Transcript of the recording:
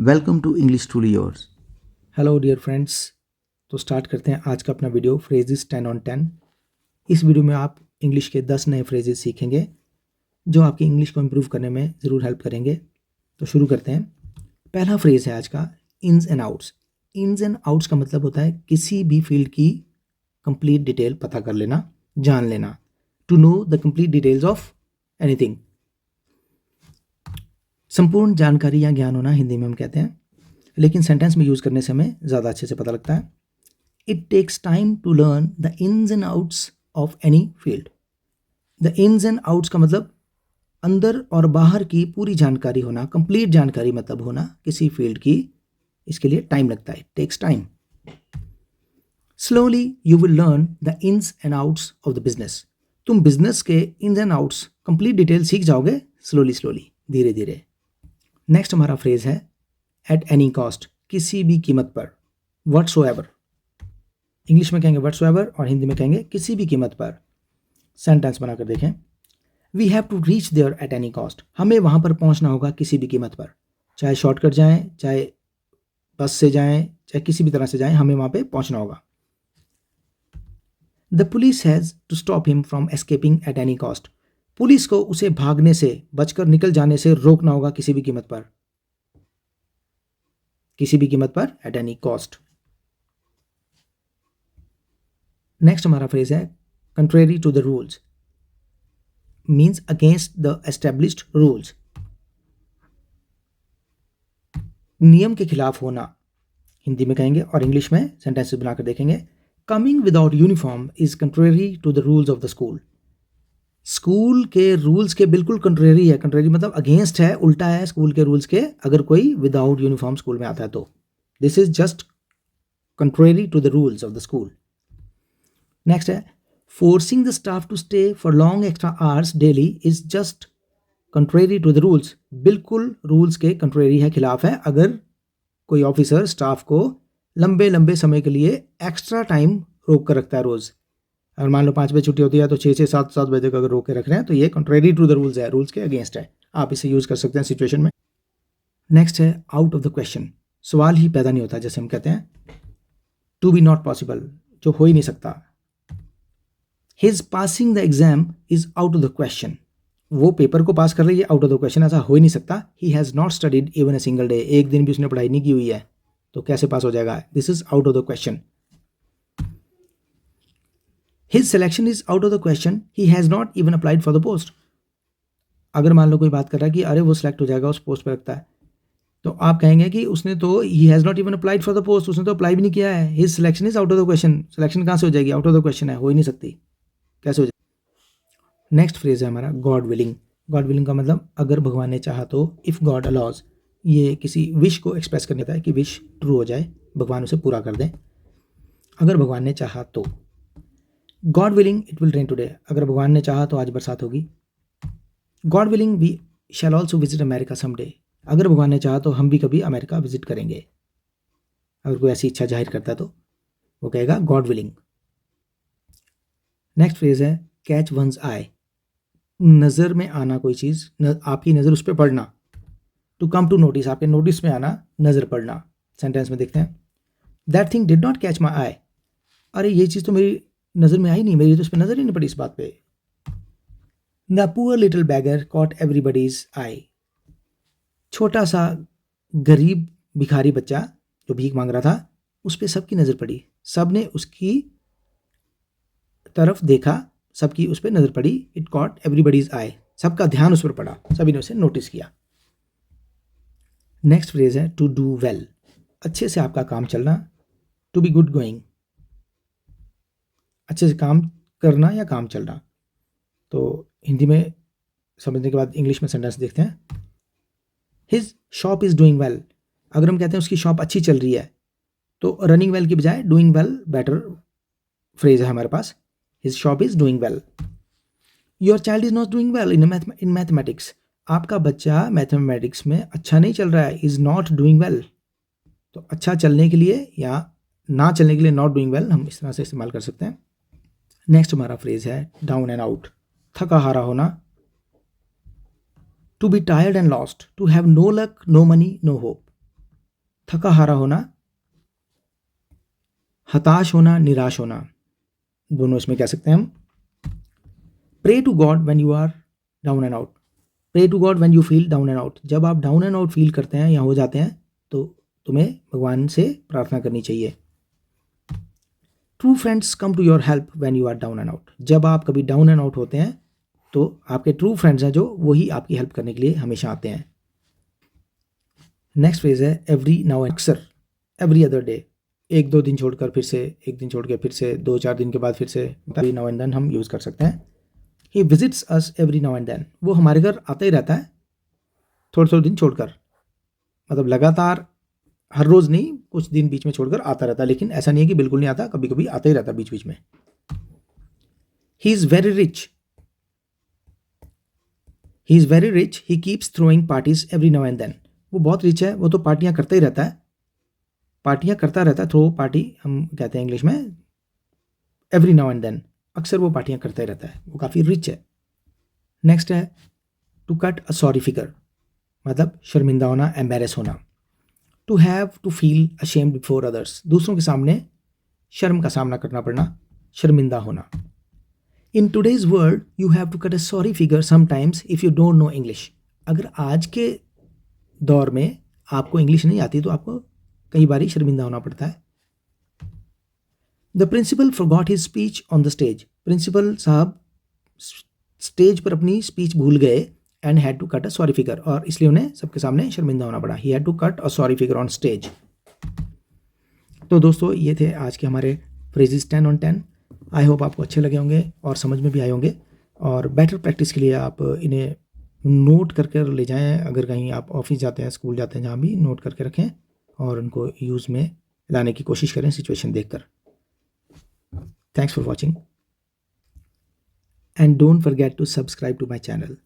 Welcome to English truly yours. Hello dear friends. तो start करते हैं आज का अपना वीडियो फ्रेजेस 10 ऑन 10। इस वीडियो में आप इंग्लिश के 10 नए फ्रेजेस सीखेंगे जो आपकी इंग्लिश को इम्प्रूव करने में ज़रूर हेल्प करेंगे। तो शुरू करते हैं। पहला फ्रेज़ है आज का, ins and outs. Ins and outs का मतलब होता है किसी भी फील्ड की कंप्लीट डिटेल पता कर लेना, जान लेना। To know the complete details of anything. संपूर्ण जानकारी या ज्ञान होना हिंदी में हम कहते हैं, लेकिन सेंटेंस में यूज़ करने से हमें ज़्यादा अच्छे से पता लगता है। It takes time to learn the ins and outs of any field. The ins and outs का मतलब अंदर और बाहर की पूरी जानकारी होना, कंप्लीट जानकारी मतलब होना किसी फील्ड की। इसके लिए टाइम लगता है, takes time. Slowly you will learn the ins and outs of the business. तुम बिजनेस के ins and outs complete detail सीख जाओगे स्लोली स्लोली, धीरे धीरे। नेक्स्ट हमारा फ्रेज है एट एनी कॉस्ट, किसी भी कीमत पर। व्हाट्सोएवर, इंग्लिश में कहेंगे व्हाट्सोएवर और हिंदी में कहेंगे किसी भी कीमत पर। सेंटेंस बनाकर देखें। We have to reach there at any cost. हमें वहाँ पर पहुँचना होगा किसी भी कीमत पर, चाहे शॉर्टकट जाएं, चाहे बस से जाएं, चाहे किसी भी तरह से जाएं, हमें वहाँ पे पहुँचना होगा। The police has to stop him from escaping at any cost. Police को उसे भागने से, बचकर निकल जाने से रोकना होगा किसी भी कीमत पर, किसी भी कीमत पर, एट एनी कॉस्ट। नेक्स्ट हमारा फ्रेज है contrary to the rules, means against the established rules. नियम के खिलाफ होना हिंदी में कहेंगे और इंग्लिश में सेंटेंसेस बनाकर देखेंगे। Coming without uniform is contrary to the rules of the school. School के रूल्स के बिल्कुल कंट्रेरी है। कंट्रेरी मतलब अगेंस्ट है, उल्टा है स्कूल के रूल्स के, अगर कोई विदाउट यूनिफॉर्म स्कूल में आता है तो। This is just contrary to the rules of the school. Next है forcing the staff to stay for long extra hours daily is just contrary to the rules. बिल्कुल rules के contrary है, खिलाफ है, अगर कोई ऑफिसर स्टाफ को लंबे लंबे समय के लिए एक्स्ट्रा टाइम रोक कर रखता है रोज़। अगर मान लो 5 बजे छुट्टी होती है तो 6 7 बजे तक अगर रोक के रख रहे हैं तो ये कंट्रेरी टू द रूल्स है, रूल्स के अगेंस्ट है। आप इसे यूज़ कर सकते हैं सिचुएशन में। नेक्स्ट है आउट ऑफ द क्वेश्चन, सवाल ही पैदा नहीं होता, जैसे हम कहते हैं टू बी नॉट पॉसिबल, जो हो ही नहीं सकता। His passing the exam is out of the question. वो पेपर को पास कर रही है, आउट ऑफ द क्वेश्चन, ऐसा हो ही नहीं सकता। He has not studied even a single day, एक दिन भी उसने पढ़ाई नहीं की हुई है, तो कैसे पास हो जाएगा? This is out of the question. His selection is out of the question, he has not even applied for the post. अगर मान लो कोई बात कर रहा है कि अरे वो सिलेक्ट हो जाएगा, उस पोस्ट पर रखता है, तो आप कहेंगे कि उसने तो he has not even applied for the post, उसने तो अप्लाई भी नहीं किया है। His selection is out of the question, selection कहाँ से हो जाएगी? आउट ऑफ द क्वेश्चन है, हो ही नहीं सकती, कैसे हो जाएगी? नेक्स्ट फ्रेज है हमारा गॉड विलिंग। गॉड विलिंग का मतलब अगर भगवान ने चाहा तो, इफ़ गॉड अलाउज। ये किसी विश को एक्सप्रेस करने का है कि विश ट्रू हो जाए, भगवान उसे पूरा कर दें। अगर भगवान ने चाहा तो, God willing it will rain today. अगर भगवान ने चाहा तो आज बरसात होगी। God willing we shall also visit America someday. अगर भगवान ने चाहा तो हम भी कभी अमेरिका विजिट करेंगे। अगर कोई ऐसी इच्छा जाहिर करता है तो वो कहेगा गॉड विलिंग। नेक्स्ट फ्रेज है कैच वंस आई। नज़र में आना कोई चीज़, आपकी नज़र उस पर पड़ना। टू कम टू नोटिस, आपके नोटिस में आना, नज़र पड़ना। सेंटेंस में देखते हैं। That thing did not catch my eye. अरे ये चीज़ तो मेरी नज़र में आई नहीं, मेरी तो उस पर नज़र ही नहीं पड़ी इस बात पे। The poor little beggar caught everybody's eye. छोटा सा गरीब भिखारी बच्चा जो भीख मांग रहा था, उस पर सबकी नज़र पड़ी, सब ने उसकी तरफ देखा, सबकी उस पर नज़र पड़ी। इट कॉट एवरीबडीज आई, सबका ध्यान उस पर पड़ा, सभी ने उसे नोटिस किया। नेक्स्ट फ्रेज है टू डू वेल, अच्छे से आपका काम चलना। टू बी गुड गोइंग, अच्छे से काम करना या काम चलना। तो हिंदी में समझने के बाद इंग्लिश में सेंटेंस देखते हैं। His shop is doing well. अगर हम कहते हैं उसकी शॉप अच्छी चल रही है, तो रनिंग वेल की बजाय डूइंग वेल बेटर फ्रेज है हमारे पास। His shop is doing well. Your child is not doing well in mathematics. आपका बच्चा मैथमेटिक्स में अच्छा नहीं चल रहा है, इज़ नॉट डूइंग वेल। तो अच्छा चलने के लिए या ना चलने के लिए नॉट डूइंग वेल हम इस तरह से इस्तेमाल कर सकते हैं। नेक्स्ट हमारा फ्रेज है डाउन एंड आउट, थका हारा होना। To be tired and lost, to have no luck, no money, no hope. थका हारा होना, हताश होना, निराश होना, दोनों इसमें कह सकते हैं हम। Pray to God when you are down and out, pray to God when you feel down and out, जब आप डाउन एंड आउट फील करते हैं या हो जाते हैं तो तुम्हें भगवान से प्रार्थना करनी चाहिए। True friends come to your help when you are down and out, जब आप कभी डाउन एंड आउट होते हैं तो आपके ट्रू फ्रेंड्स हैं जो वही आपकी हेल्प करने के लिए हमेशा आते हैं। नेक्स्ट फ्रेज है एवरी नाउ, अक्सर, एवरी अदर डे, एक दो दिन छोड़कर फिर से, एक दिन छोड़ के फिर से, 2-4 दिन के बाद फिर से, एवरी नाउ एंड देन हम यूज़ कर सकते हैं। He visits us every now and then, वो हमारे घर आता ही रहता है थोड़े थोड़े दिन छोड़कर, मतलब लगातार हर रोज़ नहीं, कुछ दिन बीच में छोड़कर आता रहता है, लेकिन ऐसा नहीं है कि बिल्कुल नहीं आता, कभी कभी आता ही रहता है बीच बीच में। He is very rich, he is very rich, he keeps throwing parties every now and then, वो बहुत रिच है, वो तो पार्टियां करता ही रहता है, पार्टियां करता रहता है, थ्रो पार्टी हम कहते हैं इंग्लिश में, एवरी नाउ एंड देन, अक्सर वो पार्टियां करता ही रहता है, वो काफ़ी रिच है। नेक्स्ट है to cut a sorry figure, मतलब शर्मिंदा होना, एम्बेरस होना। To have to feel ashamed before others, दूसरों के सामने शर्म का सामना करना पड़ना, शर्मिंदा होना। In today's world you have to cut a sorry figure sometimes if you don't know English, अगर आज के दौर में आपको इंग्लिश नहीं आती तो आपको कई बार शर्मिंदा होना पड़ता है। The principal forgot his speech on the stage, principal साहब स्टेज पर अपनी स्पीच भूल गए, and had to cut a sorry figure, और इसलिए उन्हें सबके सामने शर्मिंदा होना पड़ा। He had to cut a sorry figure on stage. तो दोस्तों ये थे आज के हमारे फ्रेजेस 10 on 10। आई होप आपको अच्छे लगे होंगे और समझ में भी आए होंगे, और बेटर प्रैक्टिस के लिए आप इन्हें नोट करके ले जाएं, अगर कहीं आप ऑफिस जाते हैं, स्कूल जाते हैं, जहाँ भी नोट करके रखें और उनको यूज़ में लाने की कोशिश करें सिचुएशन देखकर। Thanks for watching and don't forget to subscribe to my channel.